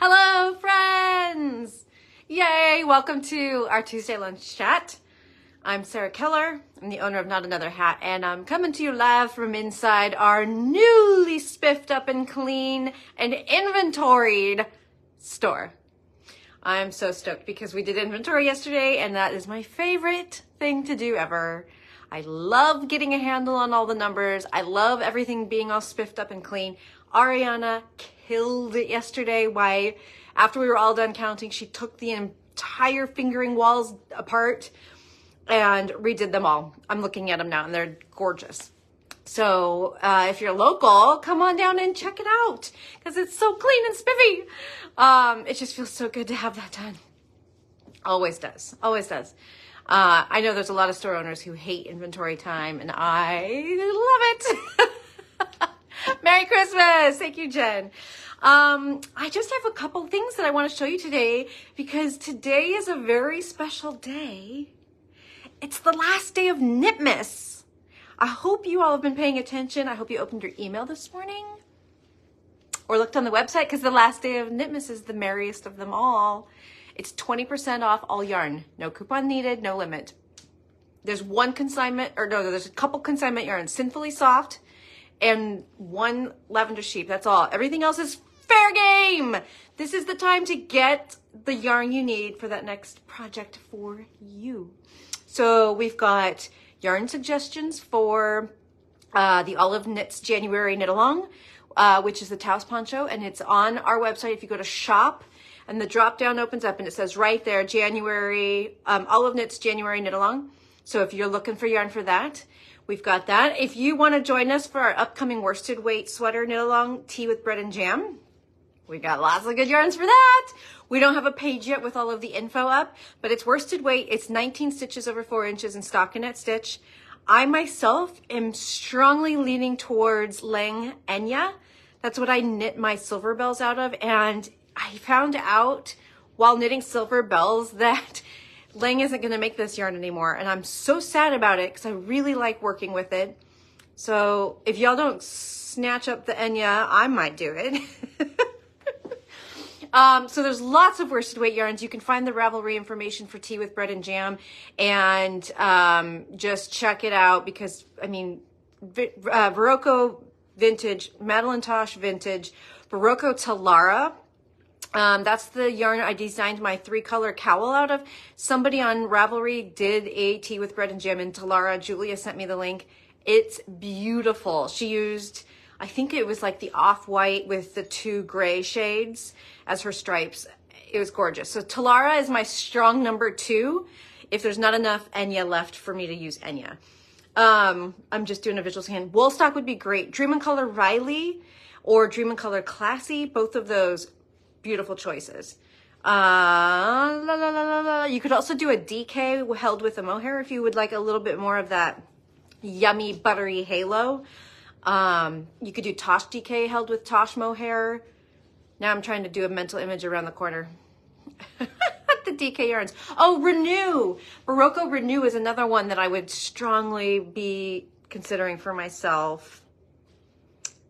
Hello, friends! Yay! Welcome to our Tuesday lunch chat. I'm Sarah Keller. I'm the owner of Not Another Hat, and I'm coming to you live from inside our newly spiffed up and clean and inventoried store. I'm so stoked because we did inventory yesterday, and that is my favorite thing to do ever. I love getting a handle on all the numbers. I love everything being all spiffed up and clean. Ariana killed it yesterday. Why? After we were all done counting, she took the entire fingering walls apart and redid them all. I'm looking at them now and they're gorgeous. So if you're local, come on down and check it out because it's so clean and spiffy. It just feels so good to have that done. Always does. Always does. I know there's a lot of store owners who hate inventory time, and I love it. Merry Christmas. Thank you, Jen. I just have a couple things that I want to show you today because today is a very special day. It's the last day of Knitmas. I hope you all have been paying attention. I hope you opened your email this morning or looked on the website because the last day of Knitmas is the merriest of them all. It's 20% off all yarn. No coupon needed, no limit. There's one consignment, or no, there's a couple consignment yarns, Sinfully Soft and one Lavender Sheep. That's all. Everything else is fair game. This is the time to get the yarn you need for that next project for you. So we've got yarn suggestions for the Olive Knits January Knit Along, which is the Taos Poncho, and it's on our website. If you go to shop and the drop down opens up and it says right there, January, Olive Knits January Knit Along. So if you're looking for yarn for that, we've got that. If you want to join us for our upcoming worsted weight sweater knit along, tea with bread and jam, we got lots of good yarns for that. We don't have a page yet with all of the info up, but it's worsted weight. It's 19 stitches over 4 inches in stockinette stitch. I myself am strongly leaning towards Leigh Enya. That's what I knit my silver bells out of. And I found out while knitting silver bells that Leigh isn't going to make this yarn anymore. And I'm so sad about it because I really like working with it. So if y'all don't snatch up the Enya, I might do it. So there's lots of worsted weight yarns. You can find the Ravelry information for tea with bread and jam and just check it out because, I mean, Barocco Vintage, Madeline Tosh Vintage, Barocco Talara. That's the yarn I designed my 3-color cowl out of. Somebody on Ravelry did a tea with bread and jam in Talara. Julia sent me the link. It's beautiful. She used, I think it was like the off-white with the 2 gray shades as her stripes. It was gorgeous. So Talara is my strong number 2. If there's not enough Enya left for me to use Enya. I'm just doing a visual scan. Woolstock would be great. Dream in Color Riley or Dream in Color Classy. Both of those beautiful choices. You could also do a DK held with a mohair if you would like a little bit more of that yummy buttery halo. You could do Tosh DK held with Tosh mohair. Now I'm trying to do a mental image around the corner. The DK yarns. Oh, Renew. Barocco Renew is another one that I would strongly be considering for myself.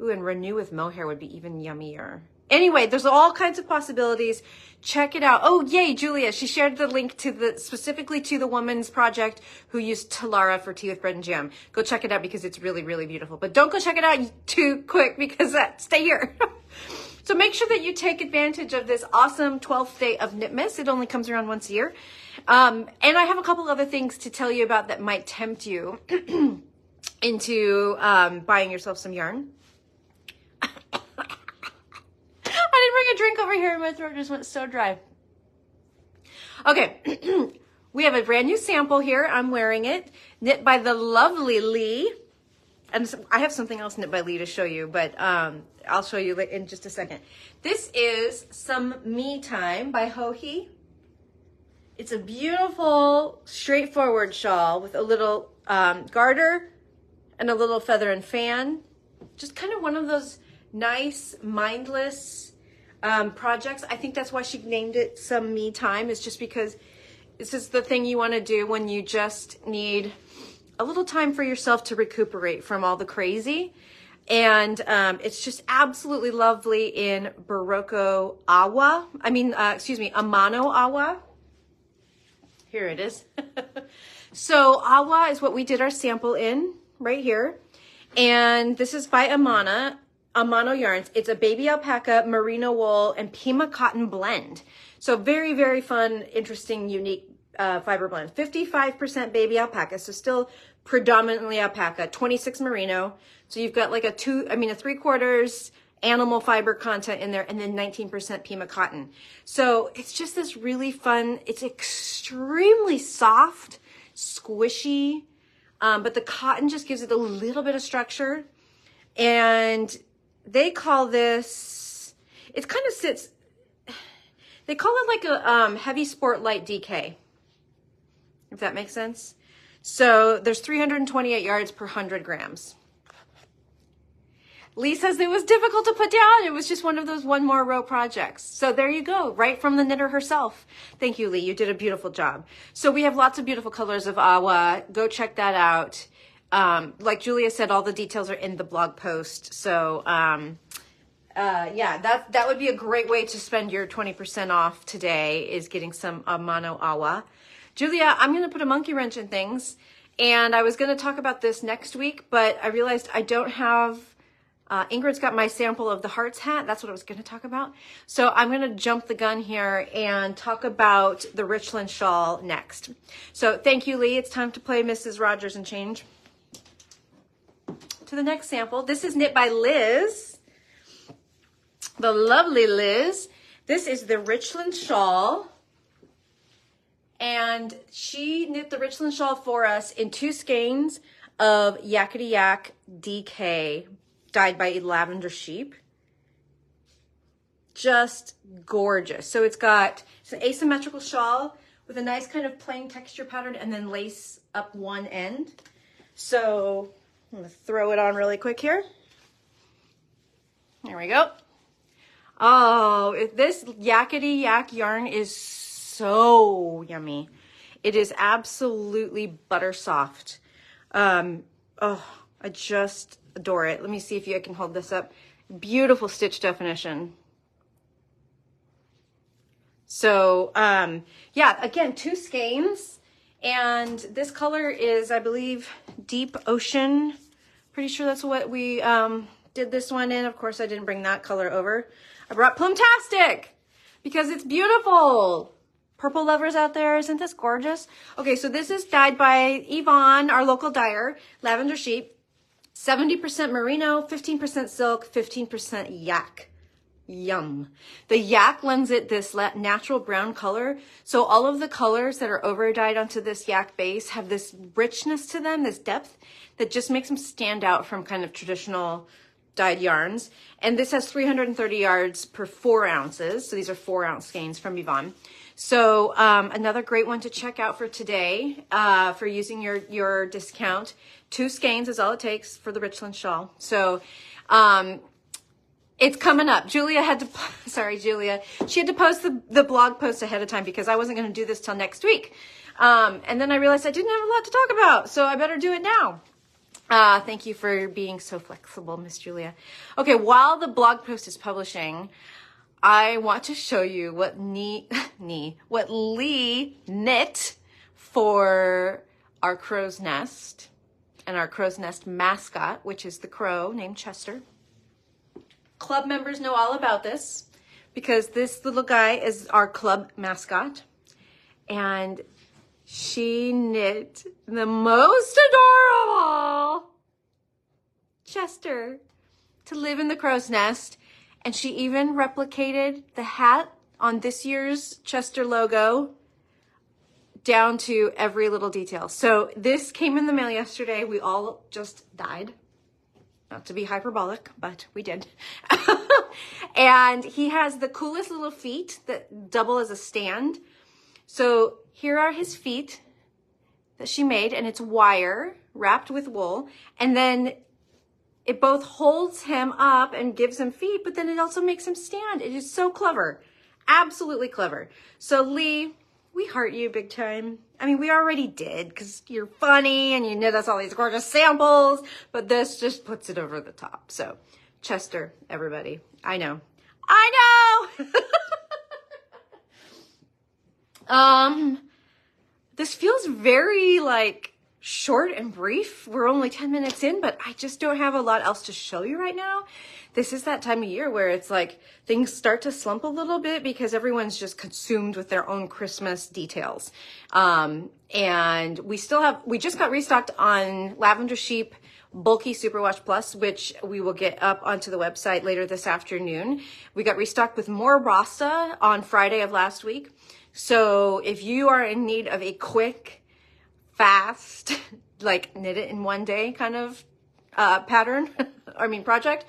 Ooh, and Renew with mohair would be even yummier. Anyway, there's all kinds of possibilities. Check it out. Oh, yay, Julia. She shared the link to specifically to the woman's project who used Talara for tea with bread and jam. Go check it out because it's really, really beautiful. But don't go check it out too quick because stay here. So make sure that you take advantage of this awesome 12th day of Knitmas. It only comes around once a year. And I have a couple other things to tell you about that might tempt you into buying yourself some yarn. I didn't bring a drink over here and my throat just went so dry. Okay, we have a brand new sample here. I'm wearing it, knit by the lovely Leigh. And I have something else knit by Leigh to show you, but I'll show you in just a second. This is Some Me Time by Joji. It's a beautiful, straightforward shawl with a little garter and a little feather and fan. Just kind of one of those nice, mindless projects. I think that's why she named it Some Me Time, is just because this is the thing you want to do when you just need a little time for yourself to recuperate from all the crazy. And it's just absolutely lovely in Amano Awa. Here it is. So Awa is what we did our sample in right here. And this is by Amano Yarns. It's a baby alpaca, merino wool, and Pima cotton blend. So very, very fun, interesting, unique fiber blend. 55% baby alpaca, so still predominantly alpaca, 26 merino. So you've got like a 3/4 animal fiber content in there, and then 19% Pima cotton. So it's just this really fun, it's extremely soft, squishy, but the cotton just gives it a little bit of structure. And they call this, it kind of sits, they call it like a heavy sport light DK, if that makes sense. So there's 328 yards per 100 grams. Leigh says it was difficult to put down. It was just one of those one more row projects. So there you go, right from the knitter herself. Thank you, Leigh. You did a beautiful job. So we have lots of beautiful colors of Awa. Go check that out. Like Julia said, all the details are in the blog post. So yeah, that would be a great way to spend your 20% off today, is getting some Amano Awa. Julia, I'm going to put a monkey wrench in things. And I was going to talk about this next week, but I realized I don't have... Ingrid's got my sample of the Hearts hat. That's what I was going to talk about. So I'm going to jump the gun here and talk about the Richland shawl next. So thank you, Leigh. It's time to play Mrs. Rogers and change to the next sample. This is knit by Liz, the lovely Liz. This is the Richland shawl. And she knit the Richland shawl for us in 2 skeins of Yakkity Yak DK, dyed by LavenderSheep. Just gorgeous. So it's an asymmetrical shawl with a nice kind of plain texture pattern and then lace up one end. So I'm gonna throw it on really quick here. There we go. Oh, this Yakkity Yak yarn is so yummy. It is absolutely butter soft. Oh, I just adore it. Let me see if I can hold this up. Beautiful stitch definition. So yeah, again, 2 skeins, and this color is, I believe, Deep Ocean. Pretty sure that's what we did this one in. Of course, I didn't bring that color over. I brought Plumtastic because it's beautiful. Purple lovers out there, isn't this gorgeous? Okay, so this is dyed by Yvonne, our local dyer, LavenderSheep. 70% merino, 15% silk, 15% yak. Yum. The yak lends it this natural brown color. So all of the colors that are over dyed onto this yak base have this richness to them, this depth that just makes them stand out from kind of traditional dyed yarns. And this has 330 yards per 4 ounces. So these are 4-ounce skeins from Yvonne. So another great one to check out for today for using your discount. 2 skeins is all it takes for the Richland shawl. So it's coming up. Julia had to, sorry, Julia, she had to post the blog post ahead of time because I wasn't going to do this till next week. And then I realized I didn't have a lot to talk about, so I better do it now. Thank you for being so flexible, Miss Julia. Okay, while the blog post is publishing, I want to show you what Leigh knit for our crow's nest and our crow's nest mascot, which is the crow named Chester. Club members know all about this because this little guy is our club mascot, and she knit the most adorable Chester to live in the crow's nest. And she even replicated the hat on this year's Chester logo down to every little detail. So this came in the mail yesterday. We all just died. Not to be hyperbolic, but we did. And he has the coolest little feet that double as a stand. So here are his feet that she made, and it's wire wrapped with wool. And then it both holds him up and gives him feet, but then it also makes him stand. It is so clever. Absolutely clever. So Leigh, we heart you big time. I mean, we already did because you're funny and you knit us all these gorgeous samples, but this just puts it over the top. So Chester, everybody, I know. This feels very like short and brief. We're only 10 minutes in, but I just don't have a lot else to show you right now. This is that time of year where it's like things start to slump a little bit because everyone's just consumed with their own Christmas details. And we just got restocked on LavenderSheep Bulky Superwash Plus, which we will get up onto the website later this afternoon. We got restocked with more Rasta on Friday of last week. So if you are in need of a quick, fast, like knit it in one day kind of project,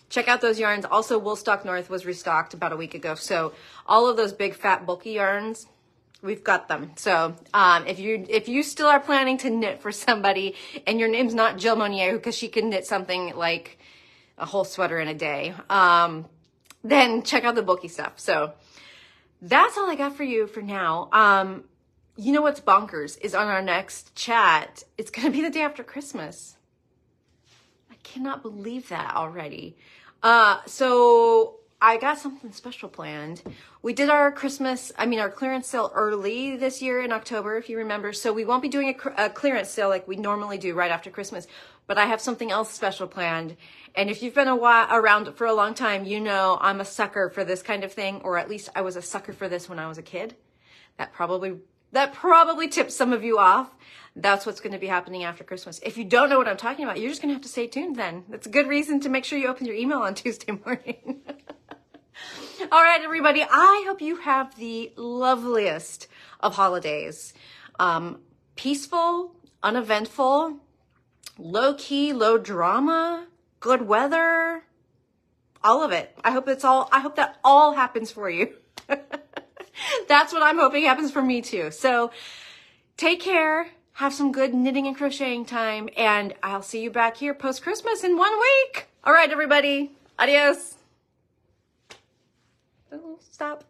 check out those yarns. Also, Woolstock North was restocked about a week ago. So all of those big, fat, bulky yarns, we've got them. So if you still are planning to knit for somebody and your name's not Jill Monier because she can knit something like a whole sweater in a day, then check out the bulky stuff. So that's all I got for you for now. You know what's bonkers is on our next chat, it's going to be the day after Christmas. I cannot believe that already. So I got something special planned. We did our clearance sale early this year in October, if you remember. So we won't be doing a clearance sale like we normally do right after Christmas, but I have something else special planned. And if you've been around for a long time, you know I'm a sucker for this kind of thing, or at least I was a sucker for this when I was a kid. That probably tips some of you off. That's what's going to be happening after Christmas. If you don't know what I'm talking about, you're just going to have to stay tuned then. That's a good reason to make sure you open your email on Tuesday morning. All right, everybody. I hope you have the loveliest of holidays. Peaceful, uneventful, low-key, low drama, good weather, all of it. I hope that all happens for you. That's what I'm hoping happens for me too. So take care, have some good knitting and crocheting time, and I'll see you back here post-Christmas in 1 week. All right, everybody. Adios. Oh, stop.